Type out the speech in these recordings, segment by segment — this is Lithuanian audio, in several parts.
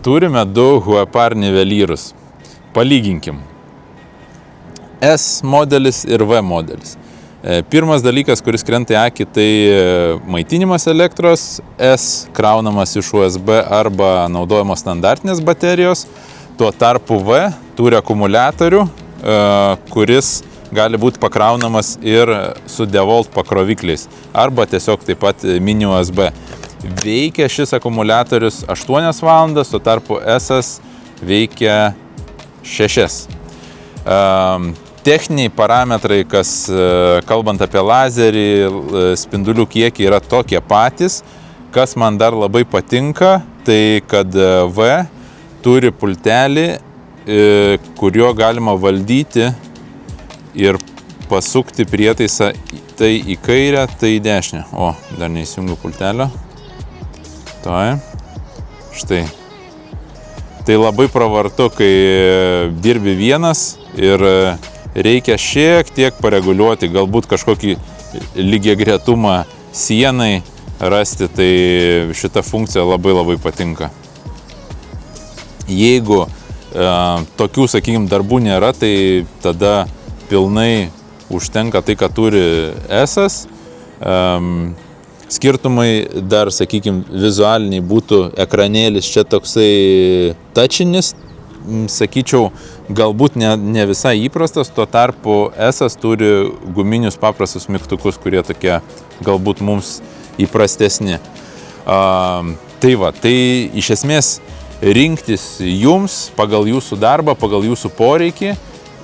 Turime du Huepar nivelyrus. Palyginkim. S modelis ir V modelis. Pirmas dalykas, kuris krenta į akį, tai maitinimas elektros. S kraunamas iš USB arba naudojamos standartinės baterijos. Tuo tarpu V turi akumuliatorių, kuris gali būti pakraunamas ir su DeWalt pakrovikliais arba tiesiog taip pat mini USB. Veikia šis akumuliatorius 8 valandas, tuo tarpu S veikia 6. Techniniai parametrai, kas kalbant apie lazerį, spindulių kiekį, yra tokie patys. Kas man dar labai patinka, tai kad V turi pultelį, kuriuo galima valdyti ir pasukti prietaisą tai į kairę, tai į dešinę. O, dar neįsijungiu pultelio. Tai. Štai. Tai labai pravartu, kai dirbi vienas ir reikia šiek tiek pareguliuoti, galbūt kažkokį lygiagretumą sienai rasti, tai šita funkcija labai patinka. Jeigu tokių, sakykime, darbų nėra, tai tada pilnai užtenka tai, ką turi S. Skirtumai dar, sakykime, vizualiniai būtų ekranėlis čia toksai tačinis, sakyčiau, galbūt ne visai įprastas, tuo tarpu S turi guminius paprastus mygtukus, kurie tokie galbūt mums įprastesni. Tai iš esmės rinktis jums pagal jūsų darbą, pagal jūsų poreikį.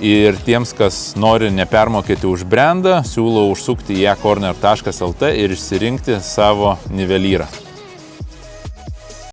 Ir tiems, kas nori nepermokėti už brendą, siūlau užsukti į ecorner.lt ir išsirinkti savo nivelyrą.